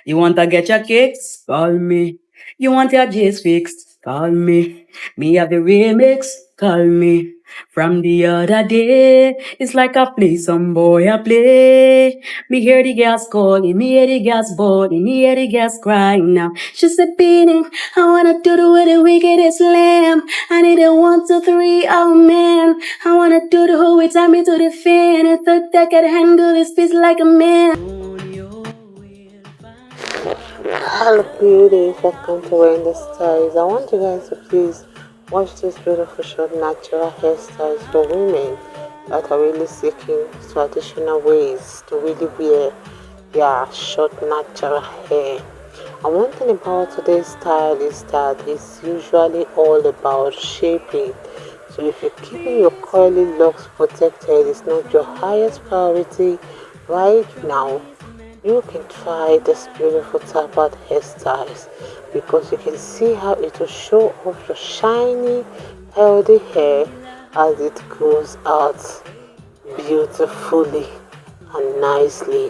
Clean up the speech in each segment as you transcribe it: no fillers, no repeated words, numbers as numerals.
You want to get your kicks? Call me. You want your J's fixed? Call me. Me have the remix? Call me. From the other day, it's like I play some boy I play. Me hear the girls calling, me hear the girls bawling, me hear the girls crying now. She said, Beanie, I wanna do the with the wickedest lamb. I need a 1, 2, 3, oh man. I wanna do the whole way, tie me to the fan. I thought I could handle this piece like a man. Hello beauties, welcome to Winnie Styles. I want you guys to please watch this beautiful short natural hairstyles for women that are really seeking traditional ways to really wear their short natural hair. And one thing about today's style is that it's usually all about shaping. So if you're keeping your curly locks protected, it's not your highest priority right now, you can try this beautiful tapered hairstyles because you can see how it will show off your shiny, healthy hair as it grows out beautifully and nicely.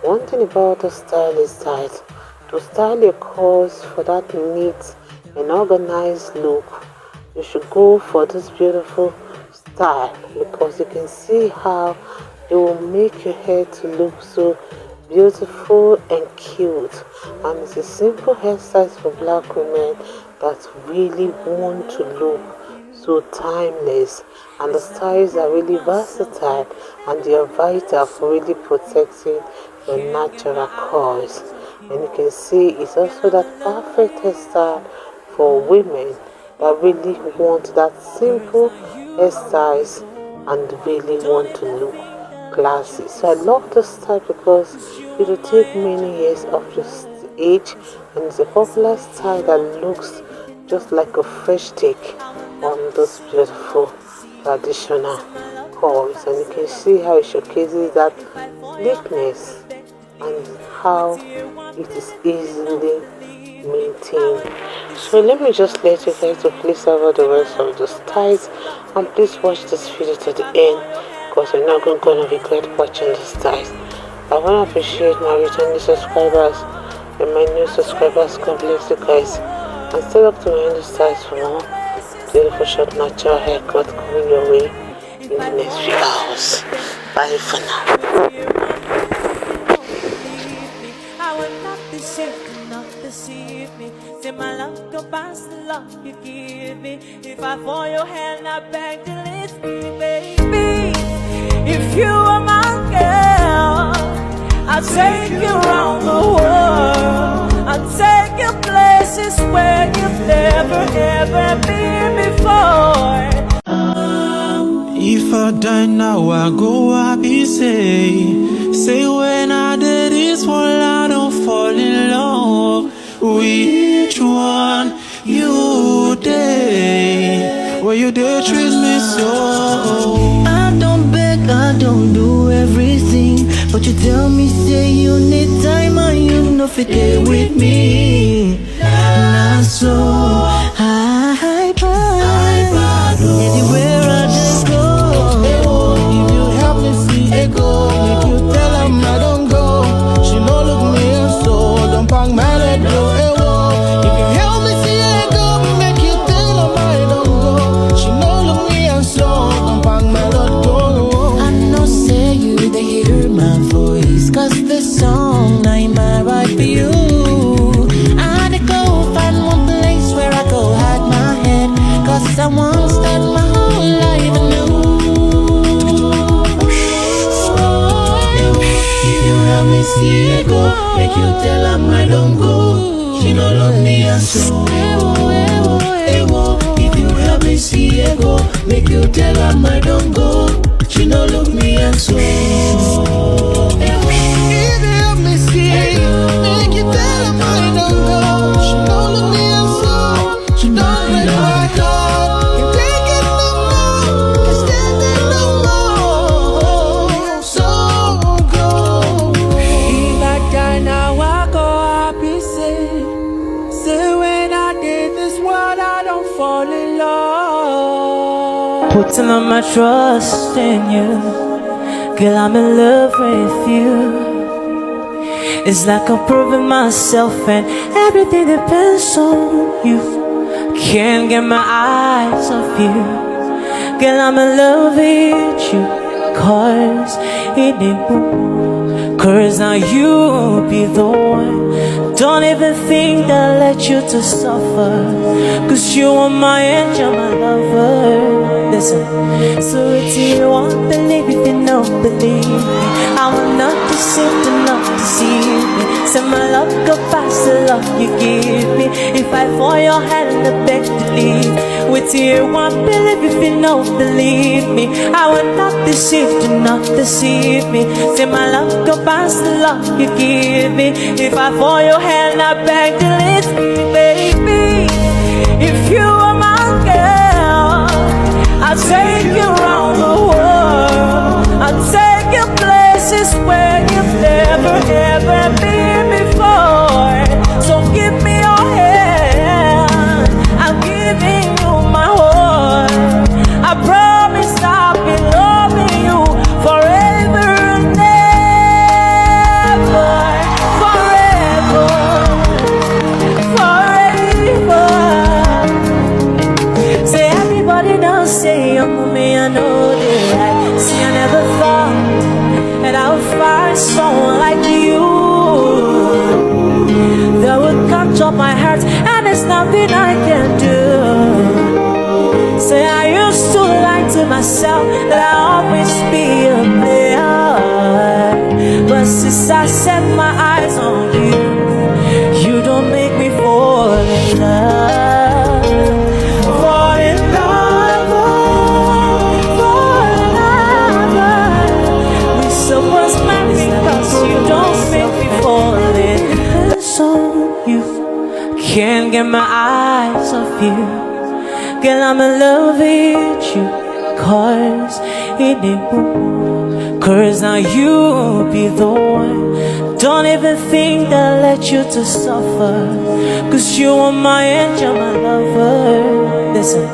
One thing about the style is that to style your curls for that neat and organized look, you should go for this beautiful style because you can see how it will make your hair to look so beautiful and cute. And it's a simple hairstyle for black women that really want to look so timeless, and the styles are really versatile and they are vital for really protecting your natural curls. And you can see it's also that perfect hairstyle for women that really want that simple hairstyles and really want to look classy. So I love this style because it will take many years of your age, and it's a popular style that looks just like a fresh take on those beautiful traditional curls. And you can see how it showcases that sleekness and how it is easily maintained. So let me just let you guys to please over the rest of the styles, and please watch this video to the end because you're not going to regret watching the styles. I want to appreciate my returning subscribers and my new subscribers. God bless you guys, and stay up to my new styles for more beautiful short natural haircut coming your way in the next few hours. Bye for now. Say my love go past the love you give me. If I fall your hand, I beg to list me, baby. If you are my girl, I'll take you around the world. I'll take you places where you've never ever been before. If I die now, I go happy, say when I did this one, I don't fall in love. Which one you did? Well, you did treat me so. I don't beg, I don't do everything, but you tell me say you need time and you know fit there with me. Not so I anywhere I just go. If you help me see a go, make you tell her I don't go. She no look me and so don't pang my let go. If you help me see a go, make you tell her I don't go. She no look me and so don't pang my let go. I know say you they hear my voice, cause this song ain't my right for you. I had to go find one place where I go hide my head, cause I want to start my whole life anew. If you help me see a go, make you tell her I don't go. She no love me and so. If you help me see a go, make you tell her I don't go. She no love me and so. If you help me see a go, make you tell her I don't go. She no love me and so. She don't break my heart. You take it no more, you stand it no more. So go. If I die now, I go happy, say when I did this world, I don't fall in love. Putting all my trust in you, girl, I'm in love with you. It's like I'm proving myself and everything depends on you. Can't get my eyes off you. Girl, I'm in love with you. Cause it ain't boom. Cause now you be the one. Don't even think that I let you to suffer. Cause you are my angel, my lover. Listen, so if you won't believe, if you don't believe me, I will not deceive, do not deceive me. Say my love go past the love you give me. If I fall your hand and beg to leave, with you won't believe, if you don't believe me, I will not deceive, do not deceive me. Say my love go past the love you give me. If I fall your hand, I beg to leave me, baby. If you are my girl, I'll take you around the world. I'll take you places where you've never ever been before. So give me your hand, I'm giving you my heart. I promise I'll be loving you forever and ever. Forever, forever. Say everybody don't say you're me, I know that. See, I never thought that I would find someone like you that would catch up my heart, and there's nothing I can do. Say I used to lie to myself that I'll always be a player, but since I set my eyes on you, you don't make me fall in love. Fall in love, fall in love. We supposed marry cause you don't make me fall in love. So you can't get my eyes off you. Girl, I'm in love with you. Cause it ain't boom. Cause now you be the one. Don't even think that I let you to suffer. Cause you are my angel, my lover. Listen,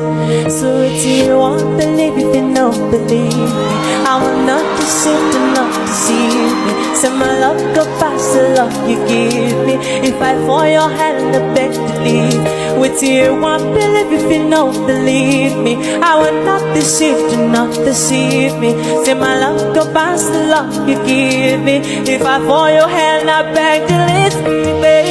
so if you won't believe, if you don't believe me, I will not deceive, do not deceive me. Say my love go past the love you give me. If I fall your hand and beg to leave, with you won't believe, if you don't believe me, I will not deceive, do not deceive me. Say my love go past the love you give me. If I fall your hand, I beg to leave me, baby.